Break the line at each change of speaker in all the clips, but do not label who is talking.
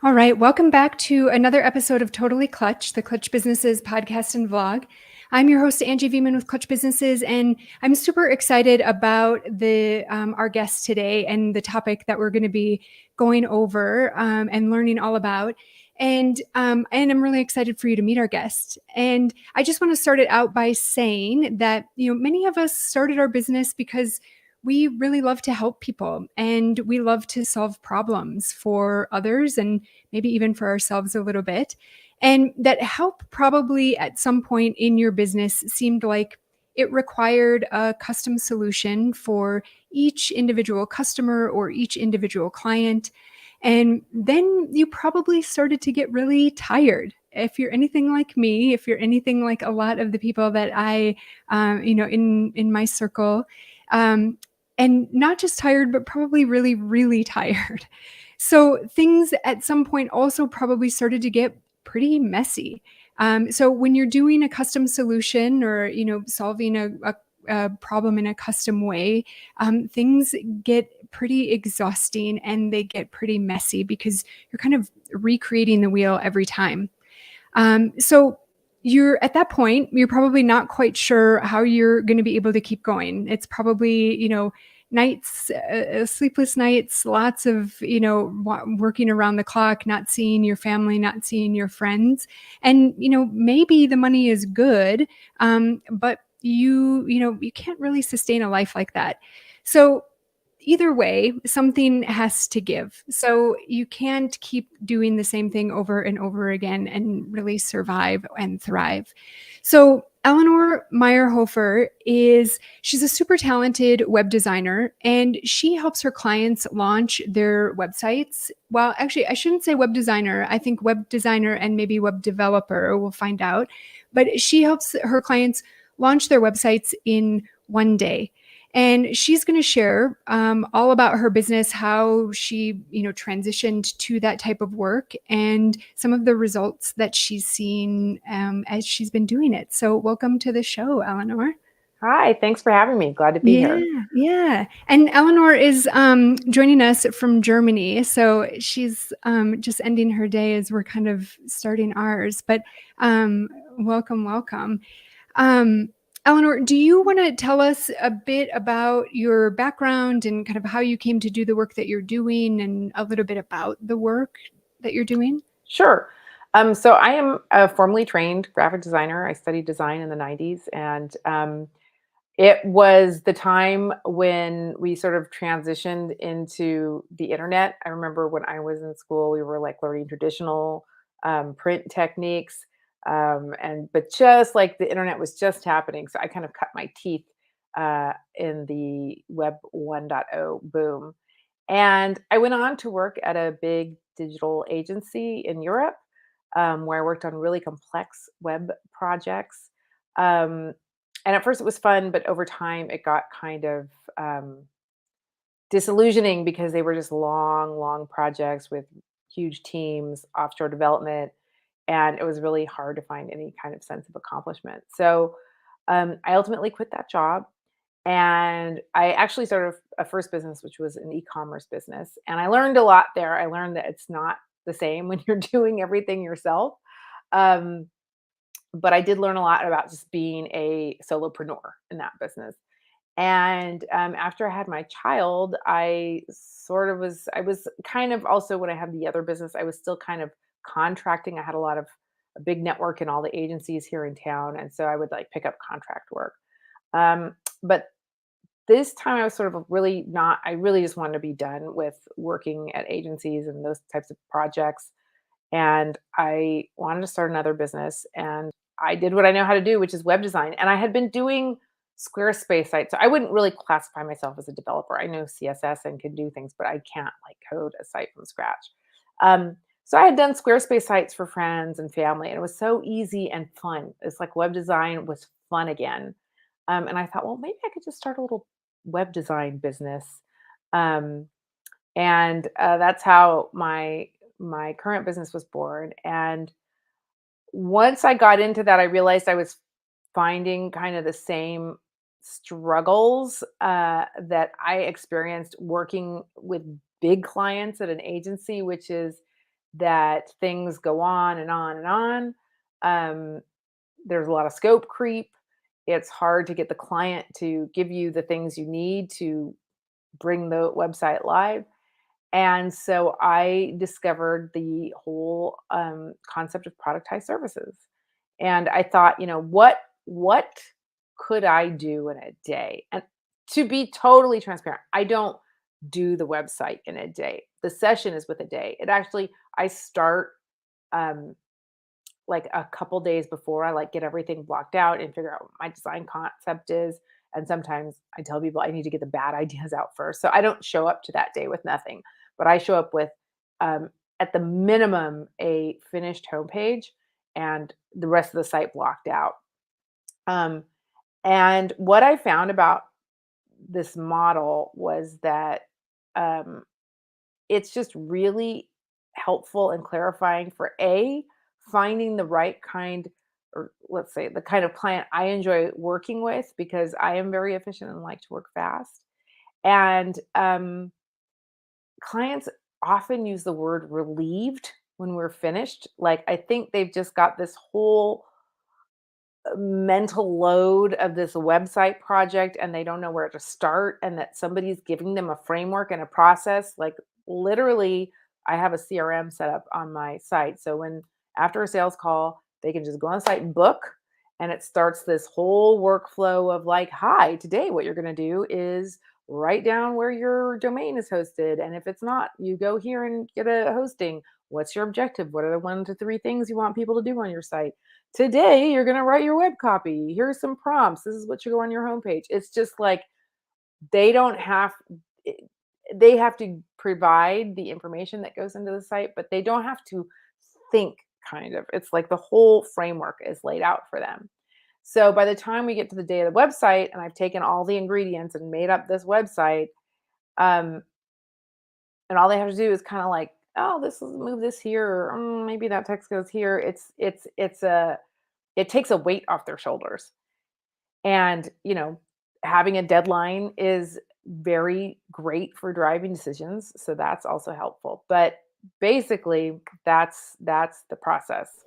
All right, welcome back to another episode of Totally Clutch, the Clutch Businesses podcast and vlog. I'm your host Angie Veman with Clutch Businesses, and I'm super excited about the our guest today and the topic that we're going to be going over and learning all about. And I'm really excited for you to meet our guest. And I just want to start it out by saying that many of us started our business because we really love to help people and we love to solve problems for others and maybe even for ourselves a little bit. And that help probably at some point in your business seemed like it required a custom solution for each individual customer or each individual client. And then you probably started to get really tired. If you're anything like me, if you're anything like a lot of the people that in my circle, um, and not just tired, but probably really, really tired. So things at some point also probably started to get pretty messy. So when you're doing a custom solution or solving a problem in a custom way, things get pretty exhausting and they get pretty messy because you're kind of recreating the wheel every time. So you're at that point, you're probably not quite sure how you're going to be able to keep going. It's probably, nights, sleepless nights, lots of, working around the clock, not seeing your family, not seeing your friends. And, maybe the money is good, but you can't really sustain a life like that. So either way, something has to give. So you can't keep doing the same thing over and over again and really survive and thrive. So Eleanor Meyerhofer she's a super talented web designer and she helps her clients launch their websites. Well, actually, I shouldn't say web designer. I think web designer and maybe web developer, we'll find out. But she helps her clients launch their websites in one day. And she's going to share all about her business, how she, transitioned to that type of work, and some of the results that she's seen as she's been doing it. So, welcome to the show, Eleanor.
Hi, thanks for having me. Glad to be
Yeah,
here.
yeah. And Eleanor is joining us from Germany. So she's just ending her day as we're kind of starting ours. But welcome, welcome. Um, Eleanor, do you want to tell us a bit about your background and kind of how you came to do the work that you're doing and a little bit about the work that you're doing?
Sure. So I am a formally trained graphic designer. I studied design in the 90s, and it was the time when we sort of transitioned into the internet. I remember when I was in school, we were like learning traditional print techniques, but just like the internet was just happening, so I kind of cut my teeth in the Web 1.0 boom. And I went on to work at a big digital agency in Europe, where I worked on really complex web projects. Um, and at first it was fun, but over time it got kind of disillusioning because they were just long, long projects with huge teams, offshore development, and it was really hard to find any kind of sense of accomplishment. So I ultimately quit that job and I actually started a first business, which was an e-commerce business. And I learned a lot there. I learned that it's not the same when you're doing everything yourself. Um, but I did learn a lot about just being a solopreneur in that business. And after I had my child, I was kind of also when I had the other business, I was still kind of contracting. I had a big network in all the agencies here in town. And so I would like pick up contract work. But this time I was sort of really not, I really just wanted to be done with working at agencies and those types of projects. And I wanted to start another business. And I did what I know how to do, which is web design. And I had been doing Squarespace sites. So I wouldn't really classify myself as a developer. I know CSS and can do things, but I can't like code a site from scratch. So I had done Squarespace sites for friends and family, and it was so easy and fun. It's like web design was fun again. And I thought, well, maybe I could just start a little web design business. Um, and that's how my current business was born. And once I got into that, I realized I was finding kind of the same struggles that I experienced working with big clients at an agency, which is that things go on and on and on. Um, there's a lot of scope creep. It's hard to get the client to give you the things you need to bring the website live. And so I discovered the whole concept of productized services. And I thought, what could I do in a day? And to be totally transparent, I don't do the website in a day. The session is with a day. It actually, I start um, like a couple days before. I like get everything blocked out and figure out what my design concept is. And sometimes I tell people I need to get the bad ideas out first. So I don't show up to that day with nothing, but I show up with, um, at the minimum, a finished homepage and the rest of the site blocked out. Um, and what I found about this model was that um, it's just really helpful and clarifying for finding the right kind, or let's say the kind of client I enjoy working with, because I am very efficient and like to work fast. And clients often use the word relieved when we're finished. Like, I think they've just got this whole mental load of this website project and they don't know where to start, and that somebody's giving them a framework and a process. Like, literally, I have a CRM set up on my site, so when after a sales call they can just go on the site and book, and it starts this whole workflow of like, hi, today what you're going to do is write down where your domain is hosted, and if it's not, you go here and get a hosting. What's your objective? What are the 1 to 3 things you want people to do on your site? Today you're going to write your web copy. Here's some prompts. This is what should go on your homepage. It's just like, they don't have eh, they have to provide the information that goes into the site, but they don't have to think. Kind of, it's like the whole framework is laid out for them. So by the time we get to the day of the website and I've taken all the ingredients and made up this website, um, and all they have to do is kind of like, oh, this is move this here, or maybe that text goes here. It's a it takes a weight off their shoulders. And, having a deadline is very great for driving decisions. So that's also helpful. But basically, that's the process.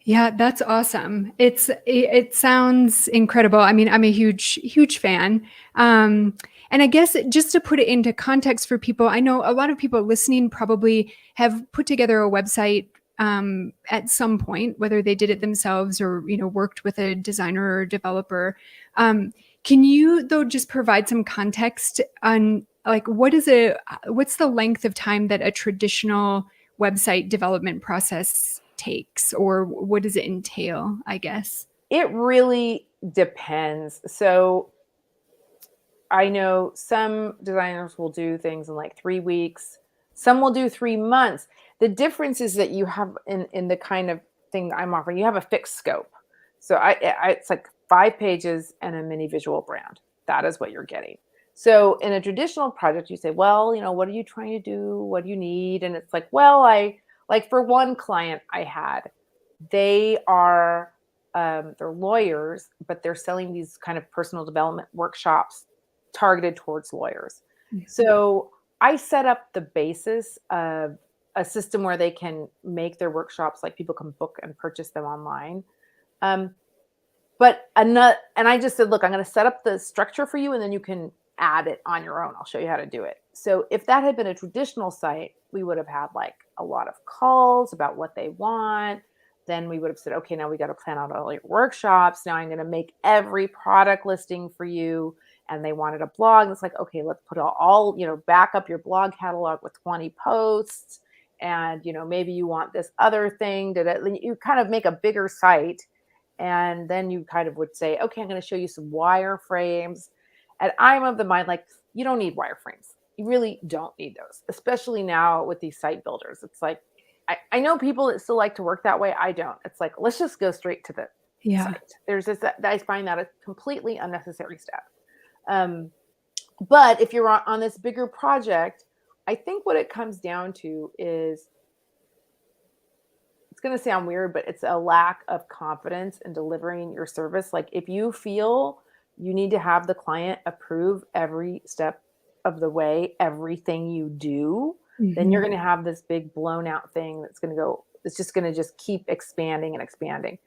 Yeah, that's awesome. It sounds incredible. I mean, I'm a huge fan. And I guess just to put it into context for people, I know a lot of people listening probably have put together a website at some point, whether they did it themselves or worked with a designer or developer. Um, can you though just provide some context on like what's the length of time that a traditional website development process takes, or what does it entail, I guess?
It really depends. So I know some designers will do things in like 3 weeks. Some will do 3 months. The difference is that you have in the kind of thing that I'm offering, you have a fixed scope. So it's like 5 pages and a mini visual brand. That is what you're getting. So in a traditional project, you say, well, what are you trying to do? What do you need? And it's like, well, I like for one client I had, they are they're lawyers, but they're selling these kind of personal development workshops targeted towards lawyers. So I set up the basis of a system where they can make their workshops, like people can book and purchase them online. Um, and I just said, look, I'm going to set up the structure for you, and then you can add it on your own. I'll show you how to do it. So if that had been a traditional site, we would have had like a lot of calls about what they want. Then we would have said, okay, now we got to plan out all your workshops. Now I'm going to make every product listing for you. And they wanted a blog. And it's like, okay, let's put back up your blog catalog with 20 posts. And, maybe you want this other thing. You kind of make a bigger site. And then you kind of would say, okay, I'm going to show you some wireframes. And I'm of the mind, like, you don't need wireframes. You really don't need those, especially now with these site builders. It's like, I know people that still like to work that way. I don't. It's like, let's just go straight to the
Yeah.
site. There's this, I find that a completely unnecessary step. But if you're on this bigger project, I think what it comes down to is, it's going to sound weird, but it's a lack of confidence in delivering your service. Like, if you feel you need to have the client approve every step of the way, everything you do, then you're
Mhm.
going to have this big blown out thing that's going to go, it's just going to just keep expanding and expanding.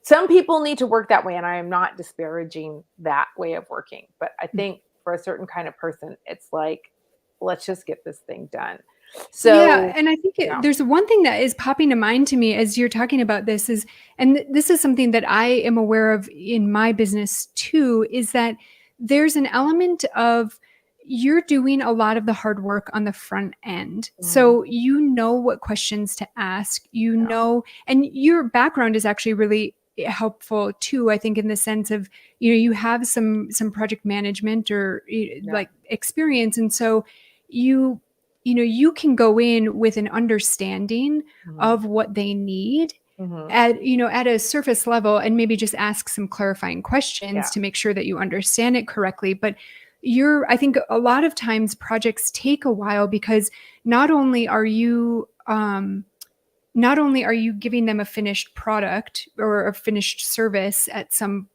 Some people need to work that way, and I am not disparaging that way of working. But I think for a certain kind of person, it's like, let's just get this thing done.
Yeah,
So,
and I think
yeah.
there's one thing that is popping to mind to me as you're talking about this is, and this is something that I am aware of in my business too, is that there's an element of you're doing a lot of the hard work on the front end.
Mhm.
So you know what questions to ask, you
Yeah.
know, and your background is actually really helpful too, I think, in the sense of, you have some project management or
Yeah.
like experience. And so you you can go in with an understanding
Mhm.
of what they need
Mhm.
at a surface level, and maybe just ask some clarifying questions
Yeah.
to make sure that you understand it correctly. But I think a lot of times projects take a while because not only are you giving them a finished product or a finished service at some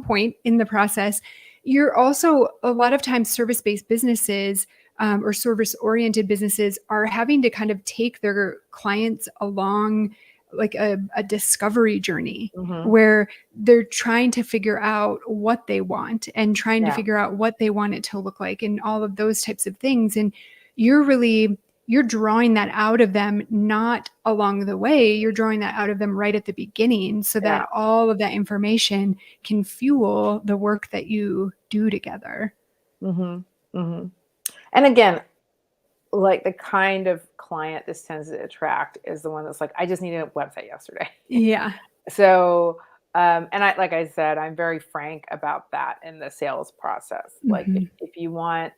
point in the process, you're also, a lot of times, service-based businesses or service-oriented businesses are having to kind of take their clients along like a discovery journey
Mhm.
where they're trying to figure out what they want and trying to
Yeah.
figure out what they want it to look like and all of those types of things. And you're drawing that out of them, not along the way. You're drawing that out of them right at the beginning so
Yeah.
that all of that information can fuel the work that you do together.
Mhm. Mhm. And again, like the kind of client this tends to attract is the one that's like, I just need a website yesterday.
Yeah.
So, and like I said, I'm very frank about that in the sales process. Like
Mhm.
if you want,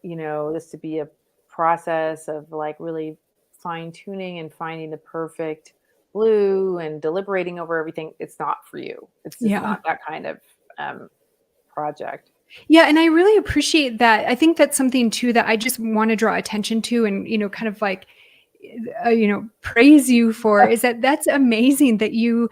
this to be a process of like really fine tuning and finding the perfect glue and deliberating over everything, it's not for you. It's just
Yeah.
not that kind of um, project.
Yeah, and I really appreciate that. I think that's something too that I just want to draw attention to and, kind of like praise you for, is that that's amazing that you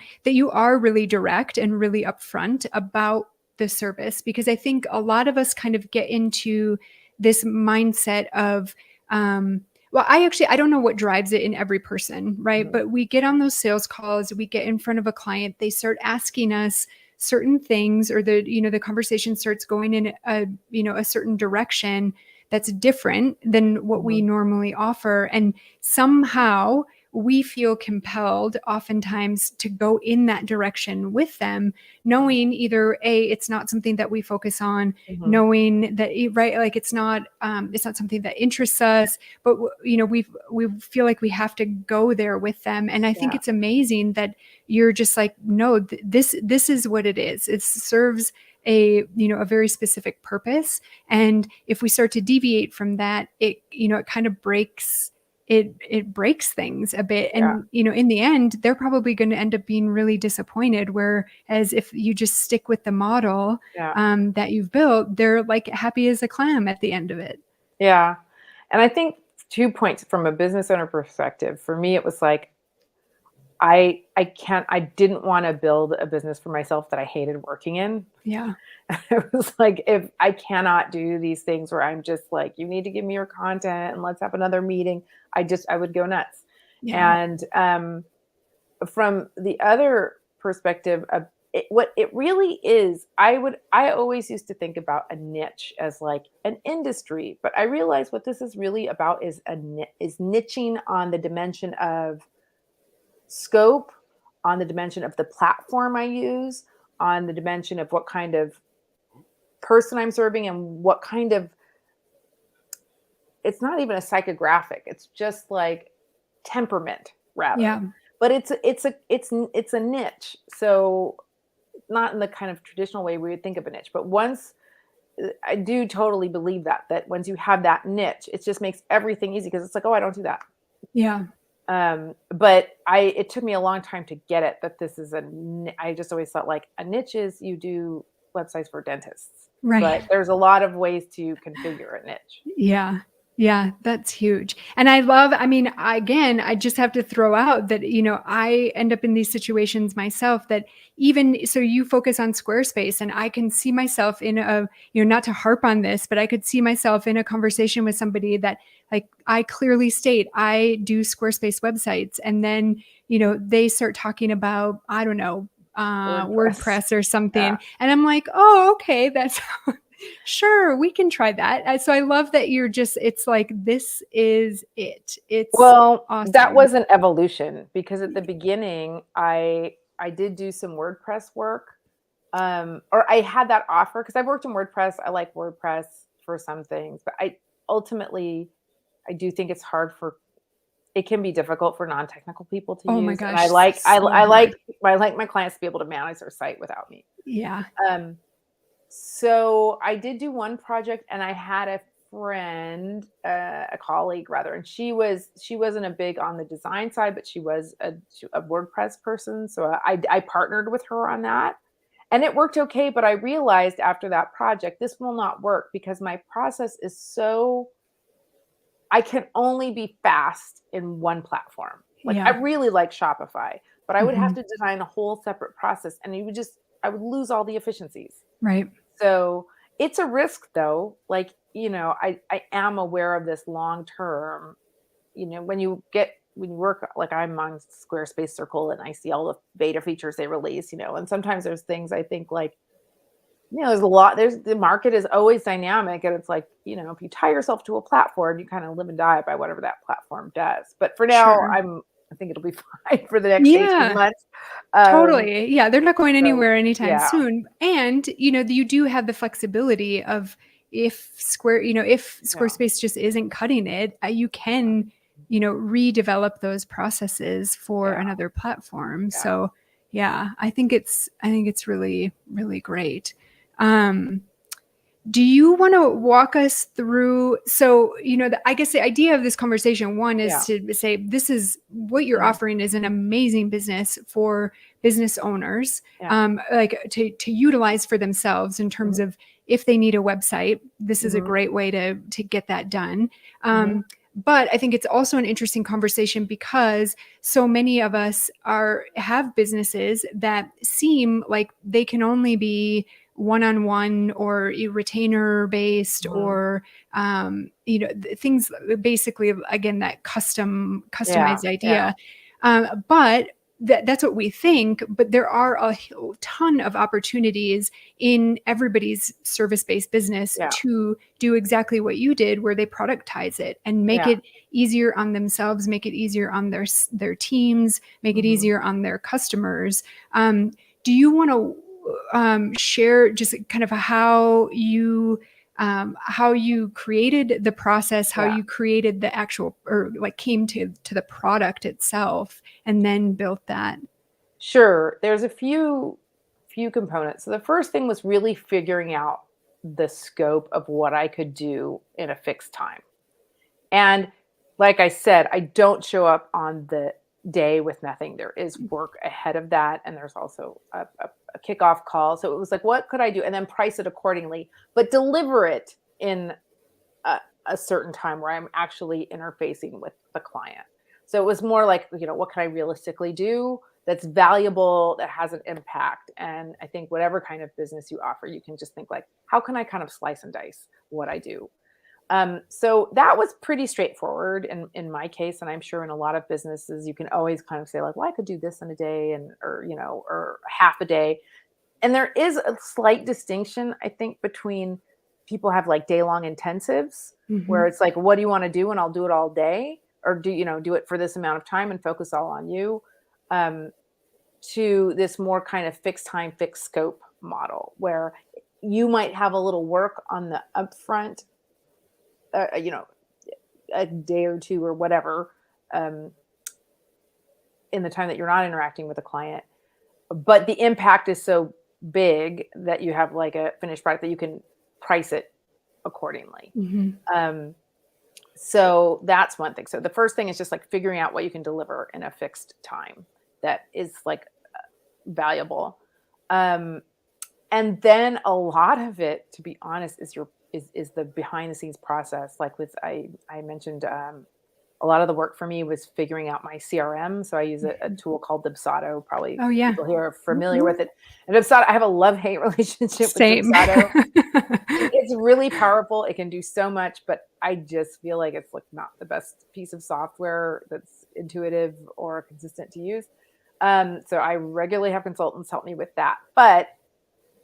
are really direct and really upfront about the service, because I think a lot of us kind of get into this mindset of um well, I don't know what drives it in every person, right?
Mhm.
But we get on those sales calls, we get in front of a client, they start asking us certain things, or the conversation starts going in a certain direction that's different than what we
Mhm.
normally offer. And somehow we feel compelled oftentimes to go in that direction with them, knowing either it's not something that we focus on,
Mhm.
knowing that right, like it's not something that interests us, but we feel like we have to go there with them. And I think
Yeah.
it's amazing that you're just like, no, this is what it is. It serves a very specific purpose, and if we start to deviate from that, it kind of breaks things a bit.
Yeah.
And in the end, they're probably going to end up being really disappointed, whereas if you just stick with the model
Yeah.
that you've built, they're like happy as a clam at the end of it.
Yeah. And I think 2 points from a business owner perspective. For me, it was like, I didn't wanna build a business for myself that I hated working in.
Yeah.
It was like, if I cannot do these things where I'm just like, "You need to give me your content and let's have another meeting," I would go nuts.
Yeah.
And, from the other perspective of what it really is, I always used to think about a niche as like an industry, but I realize what this is really about is is niching on the dimension of scope, on the dimension of the platform I use, on the dimension of what kind of person I'm serving and what kind of, it's not even a psychographic. It's just like temperament rather.
Yeah.
But it's a niche. So not in the kind of traditional way we would think of a niche, but once I do totally believe that once you have that niche, it just makes everything easy because it's like, oh, I don't do that.
Yeah.
But it took me a long time to get it that this is I just always thought like a niche is you do websites for dentists,
Right.
but there's a lot of ways to configure a niche.
Yeah. Yeah, that's huge. And I mean, again, I just have to throw out that, I end up in these situations myself that even so you focus on Squarespace and I can see myself in not to harp on this, but I could see myself in a conversation with somebody that like I clearly state I do Squarespace websites and then, they start talking about, I don't know,
WordPress.
WordPress or
Yeah.
something. And I'm like, oh, okay, that's sure, we can try that. So I love that it's like, this is it. It's
Well, that
awesome.
was an evolution because at the beginning, I did do some WordPress work, or I had that offer because I've worked in WordPress. I like WordPress for some things, but ultimately I do think it's hard for it can be difficult for non-technical people to
Oh my
use, and
gosh, so hard.
I like my clients to be able to manage their site without me.
Yeah.
Um, so I did do one project, and I had a friend, a colleague rather, and she wasn't a big on the design side, but she was a WordPress person. So I partnered with her on that, and it worked okay. But I realized after that project, this will not work because my process is so I can only be fast in one platform. Like I
Yeah.
really like Shopify, but I would have
Hmm.
to design a whole separate process, and I would lose all the efficiencies.
Right.
So it's a risk though. Like, I am aware of this long term, when you work like I'm on Squarespace Circle and I see all the beta features they release, and sometimes there's things I think like, there's a lot, the market is always dynamic. And it's like, if you tie yourself to a platform, you kind of live and die by whatever that platform does. But for now,
Sure.
I think it'll be fine for the next 18
Yeah.
months. Um,
Totally. Yeah, they're not going
so
anywhere anytime
yeah,
soon. And, you do have the flexibility of if
yeah,
Squarespace just isn't cutting it, you can, redevelop those processes for
yeah,
another platform.
yeah,
So, yeah, I think it's really, really great. Um, do you want to walk us through? So, I guess the idea of this conversation, one,
yeah.
is to say this is what you're
Mhm.
offering is an amazing business for business owners,
Yeah.
like to utilize for themselves in terms
Mhm.
of if they need a website. This is a
Mhm.
great way to get that done.
Mhm.
But I think it's also an interesting conversation because so many of us have businesses that seem like they can only be one-on-one or retainer based
Mhm.
or things basically, again, that
Yeah.
customized
Yeah.
idea, but that's what we think, but there are a ton of opportunities in everybody's service-based business
Yeah.
to do exactly what you did, where they productize it and make
Yeah.
it easier on themselves, make it easier on their teams, make it
Mhm.
easier on their customers. Do you want to share just kind of how you created the process, how
Yeah.
you created the actual, or like came to the product itself, and then built that?
Sure. There's a few components. So the first thing was really figuring out the scope of what I could do in a fixed time. And like I said, I don't show up on the day with nothing. There is work ahead of that, and there's also a kickoff call. So it was like, what could I do? And then price it accordingly, but deliver it in a, a certain time where I'm actually interfacing with the client. So it was more like, what can I realistically do that's valuable, that has an impact? And I think whatever kind of business you offer, you can just think like, how can I kind of slice and dice what I do? So that was pretty straightforward in my case, and I'm sure in a lot of businesses, you can always kind of say like, well, I could do this in a day, or half a day. And there is a slight distinction, I think, between people have like day long intensives where
Hmm.
it's like, what do you want to do? And I'll do it all day, or do it for this amount of time and focus all on you. Um, to this more kind of fixed time, fixed scope model where you might have a little work on the upfront, uh, you know, a day or two or whatever, um, in the time that you're not interacting with a client, but the impact is so big that you have like a finished product that you can price it accordingly.
Hmm.
Um, so that's one thing. So the first thing is just like figuring out what you can deliver in a fixed time that is like valuable. Um, and then a lot of it, to be honest, is your is the behind the scenes process. Like with I mentioned, a lot of the work for me was figuring out my CRM. So I use a
Mhm.
tool called Dubsado. Probably
Oh, yeah.
people here are familiar with
Mhm.
it. And Dubsado, I have a love hate relationship with
Same.
Dubsado. It's really powerful. It can do so much, but I just feel like it's like not the best piece of software that's intuitive or consistent to use. So I regularly have consultants help me with that. But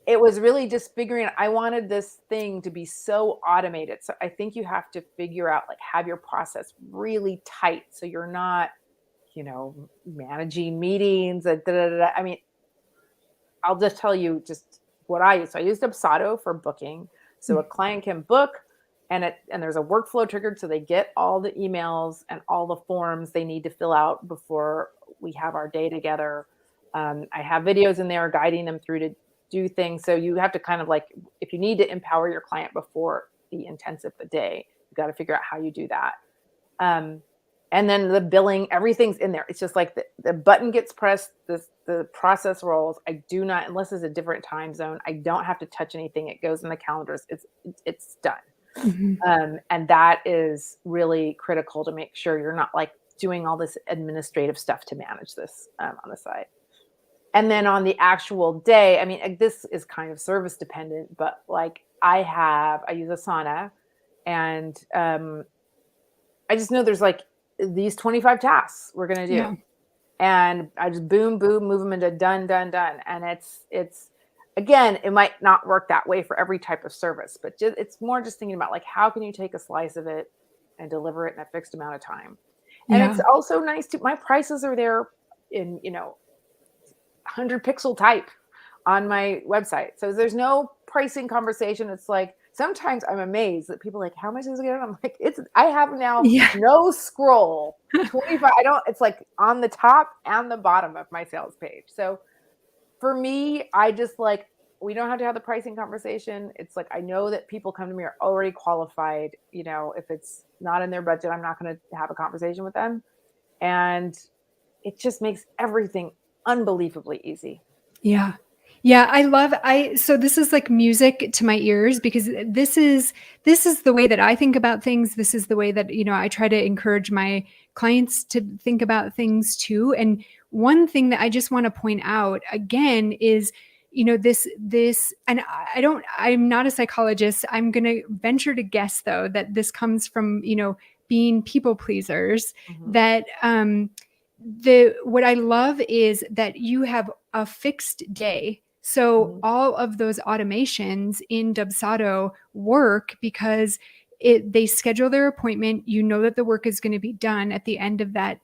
it was really just figuring I wanted this thing to be so automated. So I think you have to figure out, like, have your process really tight so you're not, managing meetings and da, da, da, da. I mean, I'll just tell you just what I use. So I used Dubsado for booking. So a client can book and there's a workflow triggered so they get all the emails and all the forms they need to fill out before we have our day together. I have videos in there guiding them through to do things. So you have to kind of like, if you need to empower your client before the intensive the day, you got to figure out how you do that. Um, and then the billing, everything's in there. It's just like the button gets pressed, the process rolls. I do not, unless it's a different time zone, I don't have to touch anything. It goes in the calendars. It's done.
Mhm.
And that is really critical to make sure you're not like doing all this administrative stuff to manage this on the side. And then on the actual day, I mean, this is kind of service dependent, but like I use Asana, and I just know there's like these 25 tasks we're going to do.
Yeah.
And I just boom, boom, move them into done, done, done. And it's again, it might not work that way for every type of service, but it's more just thinking about like, how can you take a slice of it and deliver it in a fixed amount of time? And it's
Yeah.
also nice to, my prices are there in, 100 pixel type on my website. So there's no pricing conversation. It's like sometimes I'm amazed that people are like, how much is it again? I'm like, I have now
Yeah.
no scroll 25. I don't, it's like on the top and the bottom of my sales page. So for me, I just like, we don't have to have the pricing conversation. It's like, I know that people come to me are already qualified. If it's not in their budget, I'm not going to have a conversation with them. And it just makes everything unbelievably easy.
Yeah. Yeah, so this is like music to my ears because this is the way that I think about things. This is the way that, I try to encourage my clients to think about things too. And one thing that I just want to point out again is, this, and I'm not a psychologist. I'm going to venture to guess though that this comes from, being people pleasers,
Mhm,
that the what I love is that you have a fixed day. So
mhm,
all of those automations in Dubsado work because they schedule their appointment. You know that the work is going to be done at the end of that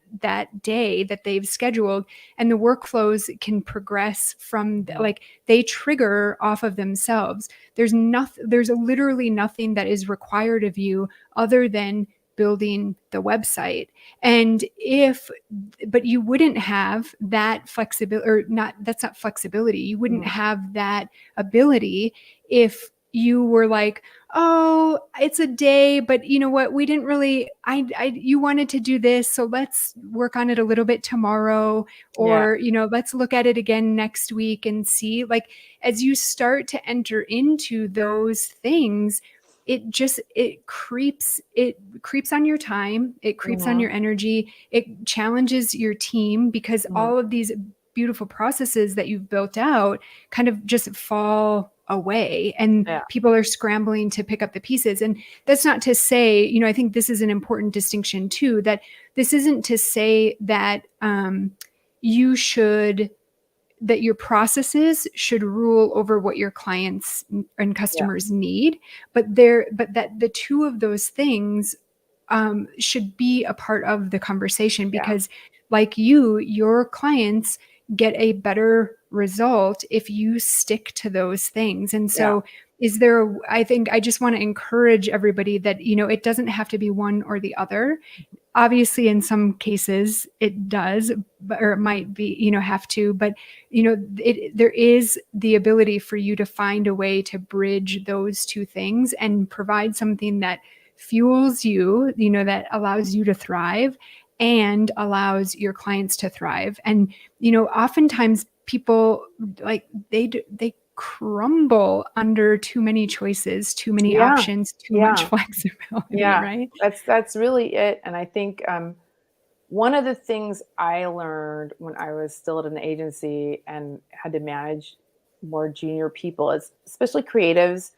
day that they've scheduled, and the workflows can progress from
mhm.
like they trigger off of themselves. There's literally nothing that is required of you other than building the website. And if but you wouldn't have that flexibility, or not, that's not flexibility. You wouldn't
Mhm.
have that ability if you were like, oh, it's a day, but you know what, we didn't really, you wanted to do this, so let's work on it a little bit tomorrow,
Yeah,
or let's look at it again next week and see. Like, as you start to enter into those things, it creeps on your time, it creeps on
mhm,
your energy, it challenges your team because
mhm.
all of these beautiful processes that you've built out kind of just fall away, and
Yeah,
people are scrambling to pick up the pieces. And that's not to say, I think this is an important distinction too, that this isn't to say that you should that your processes should rule over what your clients and
yeah,
customers need, but that the two of those things should be a part of the conversation,
yeah,
because like your clients get a better result if you stick to those things. And
yeah.
so I think I just want to encourage everybody that it doesn't have to be one or the other. Obviously in some cases it does, or it might be, have to, but there is the ability for you to find a way to bridge those two things and provide something that fuels you, that allows you to thrive and allows your clients to thrive. And oftentimes people, like, they crumble under too many choices, too many
Yeah,
options, too much
yeah,
flexibility,
yeah.
right?
That's really it, and I think, one of the things I learned when I was still at an agency and had to manage more junior people is, especially creatives,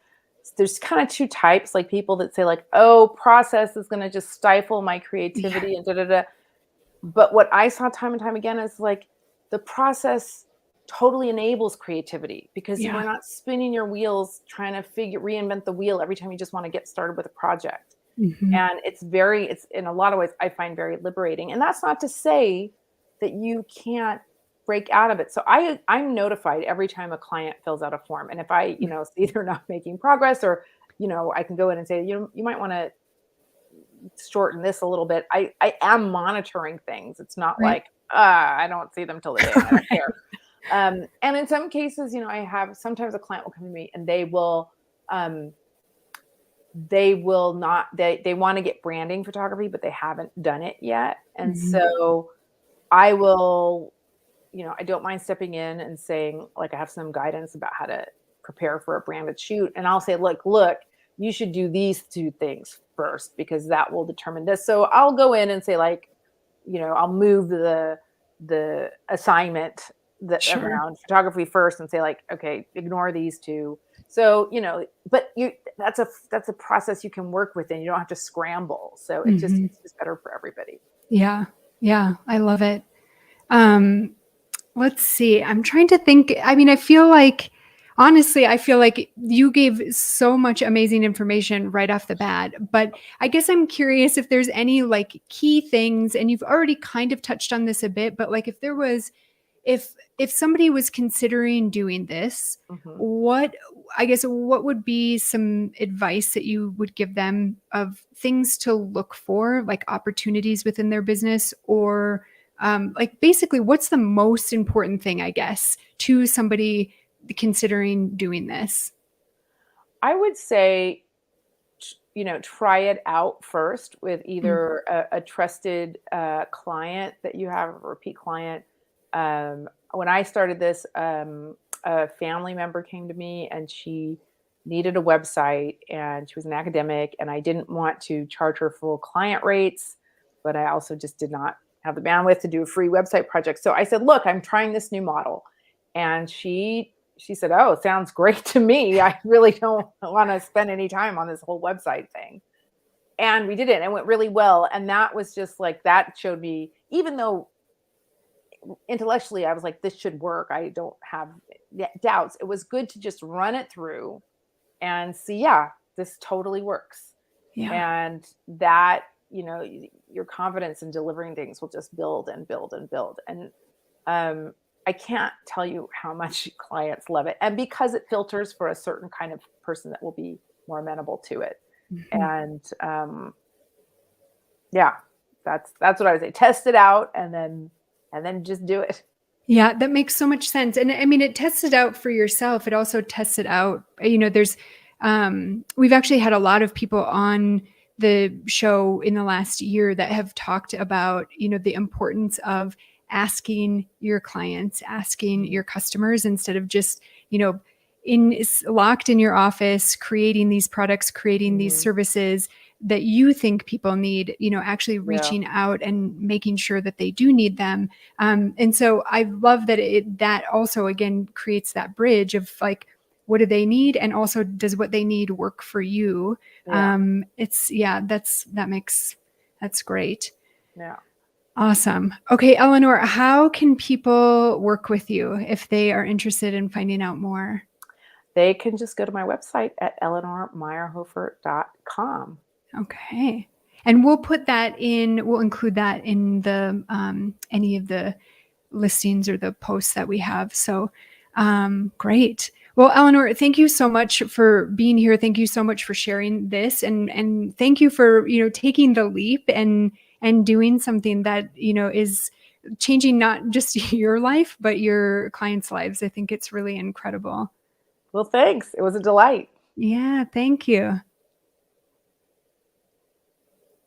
there's kind of two types, like people that say like, "Oh, process is going to just stifle my
Yeah.
creativity and da da da." But what I saw time and time again is like the process totally enables creativity because you
Yeah.
are not spinning your wheels trying to reinvent the wheel every time you just want to get started with a project.
Mhm.
And it's in a lot of ways I find very liberating. And that's not to say that you can't break out of it. So I'm notified every time a client fills out a form. And if I,
Mm.
see they're not making progress, or, I can go in and say, you might want to shorten this a little bit. I am monitoring things. It's not
Right.
like, I don't see them till the day and I don't care.
Right.
And in some cases, I have sometimes a client will come to me and um, they will not they want to get branding photography, but they haven't done it yet. And
Mhm.
so I will, I don't mind stepping in and saying, like, I have some guidance about how to prepare for a branded shoot. And I'll say, look, you should do these two things first because that will determine this. So I'll go in and say, like, I'll move the assignment that
Sure.
around photography first and say, like, okay, ignore these two. So, but that's a process you can work with and you don't have to scramble. So
Mhm.
it's just better for everybody.
Yeah. Yeah. I love it. Um, let's see. I'm trying to think. I mean, honestly, I feel like you gave so much amazing information right off the bat. But I guess I'm curious if there's any like key things, and you've already kind of touched on this a bit, but like if somebody was considering doing this,
Mhm.
what what would be some advice that you would give them of things to look for, like opportunities within their business, or like basically what's the most important thing, I guess, to somebody considering doing this?
I would say, try it out first with
Mm.
either a trusted client that you have, a repeat client. When I started this, a family member came to me and she needed a website and she was an academic, and I didn't want to charge her full client rates, but I also just did not have the bandwidth to do a free website project. So I said, look, I'm trying this new model. And she said, "Oh, it sounds great to me. I really don't want to spend any time on this whole website thing." And we did it and it went really well. And that was just like, that showed me, even though intellectually I was like, this should work, I don't have doubts. It was good to just run it through and see, yeah, this totally works.
Yeah.
And that, your confidence in delivering things will just build and build and build. And um, I can't tell you how much clients love it. And because it filters for a certain kind of person that will be more amenable to it.
Mhm.
And yeah, that's what I would say. Test it out and then just do it.
Yeah, that makes so much sense. And I mean, it tests it out for yourself. It also tests it out. We've actually had a lot of people on the show in the last year that have talked about, the importance of asking your clients, asking
Mhm.
your customers instead of just, you know, locked in your office, creating these products, creating these
Mhm.
services that you think people need, actually
Yeah.
reaching out and making sure that they do need them. And so I love that that also again creates that bridge of like, what do they need, and also does what they need work for you?
Yeah.
It's that's great.
Yeah.
Awesome. Okay, Eleanor, how can people work with you if they are interested in finding out more?
They can just go to my website at eleanormeyerhofer.com.
Okay. And we'll include that in the any of the listings or the posts that we have. So great. Well, Eleanor, thank you so much for being here. Thank you so much for sharing this, and thank you for taking the leap and doing something that is changing not just your life but your clients' lives. I think it's really incredible.
Well, thanks. It was a delight.
Yeah, thank you.